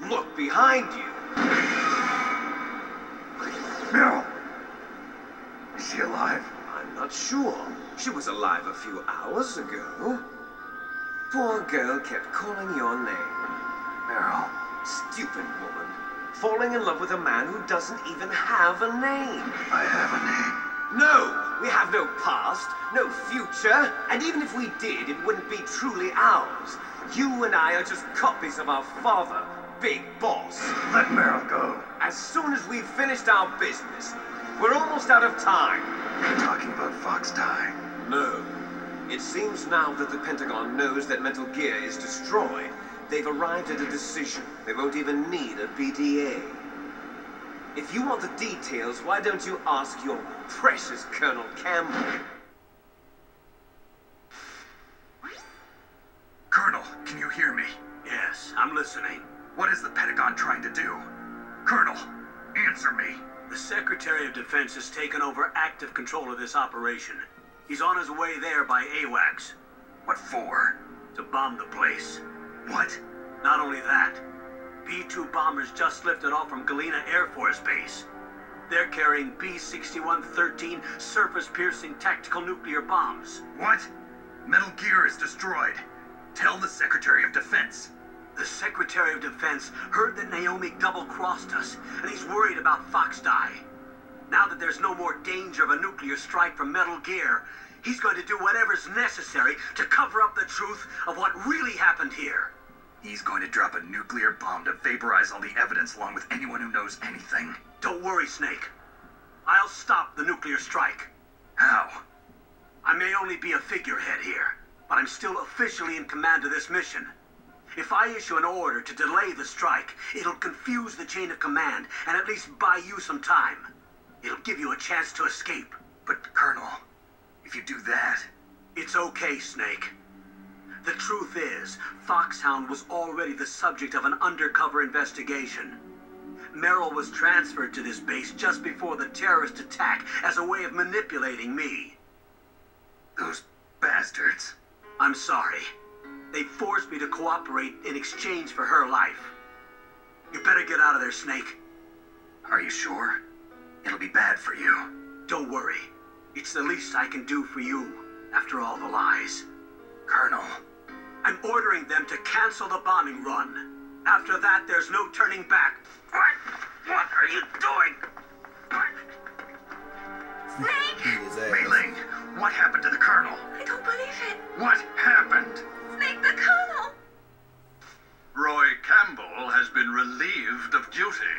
look behind you. Meryl! Is she alive? I'm not sure. She was alive a few hours ago. Poor girl kept calling your name. Meryl. Stupid woman. Falling in love with a man who doesn't even have a name. I have a name. No, we have no past, no future, and even if we did, it wouldn't be truly ours. You and I are just copies of our father, Big Boss. Let Meryl go. As soon as we've finished our business, we're almost out of time. You're talking about Fox Die. No. It seems now that the Pentagon knows that Metal Gear is destroyed, they've arrived at a decision. They won't even need a BDA. If you want the details, why don't you ask your precious Colonel Campbell? Colonel, can you hear me? Yes, I'm listening. What is the Pentagon trying to do? Colonel, answer me. The Secretary of Defense has taken over active control of this operation. He's on his way there by AWACS. What for? To bomb the place. What? Not only that, B-2 bombers just lifted off from Galena Air Force Base. They're carrying B-6113 surface-piercing tactical nuclear bombs. What? Metal Gear is destroyed. Tell the Secretary of Defense. The Secretary of Defense heard that Naomi double-crossed us, and he's worried about Fox Die. Now that there's no more danger of a nuclear strike from Metal Gear, he's going to do whatever's necessary to cover up the truth of what really happened here. He's going to drop a nuclear bomb to vaporize all the evidence along with anyone who knows anything. Don't worry, Snake. I'll stop the nuclear strike. How? I may only be a figurehead here, but I'm still officially in command of this mission. If I issue an order to delay the strike, it'll confuse the chain of command and at least buy you some time. It'll give you a chance to escape. But, Colonel, if you do that... It's okay, Snake. The truth is, Foxhound was already the subject of an undercover investigation. Meryl was transferred to this base just before the terrorist attack as a way of manipulating me. Those bastards. I'm sorry. They forced me to cooperate in exchange for her life. You better get out of there, Snake. Are you sure? It'll be bad for you. Don't worry. It's the least I can do for you, after all the lies. Colonel. I'm ordering them to cancel the bombing run. After that, there's no turning back. What are you doing? Snake! Mei Ling, what happened to the Colonel? I don't believe it. What happened? Snake, the Colonel! Roy Campbell has been relieved of duty.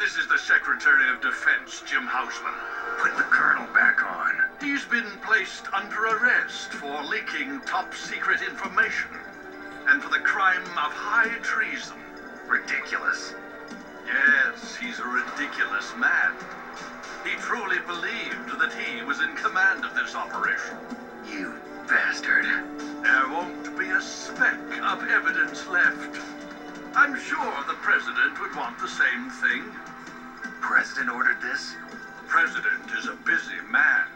This is the Secretary of Defense, Jim Houseman. Put the Colonel back on. He's been placed under arrest for leaking top-secret information and for the crime of high treason. Ridiculous. Yes, he's a ridiculous man. He truly believed that he was in command of this operation. You bastard. There won't be a speck of evidence left. I'm sure the President would want the same thing. President ordered this? The President is a busy man.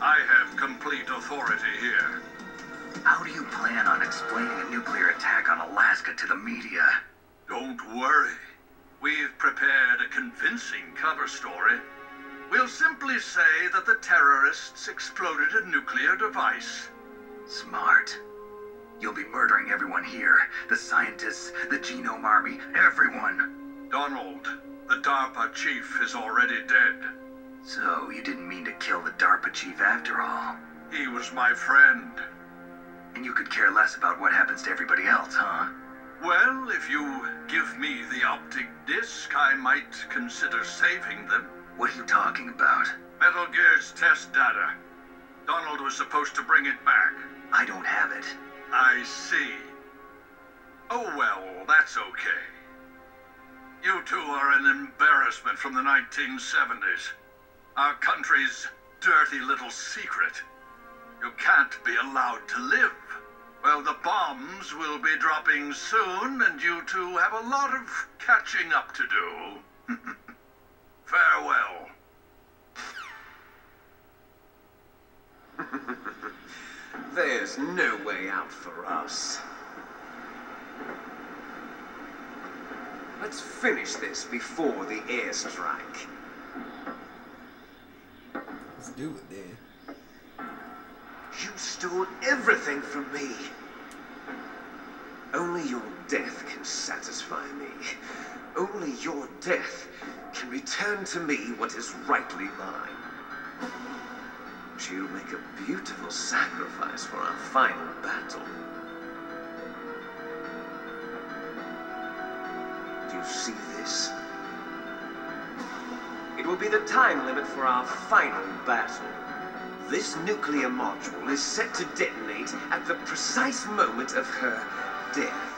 I have complete authority here. How do you plan on explaining a nuclear attack on Alaska to the media? Don't worry. We've prepared a convincing cover story. We'll simply say that the terrorists exploded a nuclear device. Smart. You'll be murdering everyone here. The scientists, the Genome Army, everyone. Donald, the DARPA chief, is already dead. So you didn't mean to kill the DARPA chief after all. He was my friend. And you could care less about what happens to everybody else, huh? Well, if you give me the optic disc, I might consider saving them. What are you talking about? Metal Gear's test data. Donald was supposed to bring it back. I don't have it. I see. Oh well, that's okay. You two are an embarrassment from the 1970s. Our country's dirty little secret. You can't be allowed to live. Well, the bombs will be dropping soon, and you two have a lot of catching up to do. Farewell. There's no way out for us. Let's finish this before the airstrike. Let's do it then. You stole everything from me. Only your death can satisfy me. Only your death can return to me what is rightly mine. She'll make a beautiful sacrifice for our final battle. Do you see this? It will be the time limit for our final battle. This nuclear module is set to detonate at the precise moment of her death.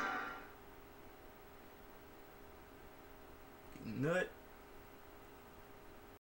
Nut.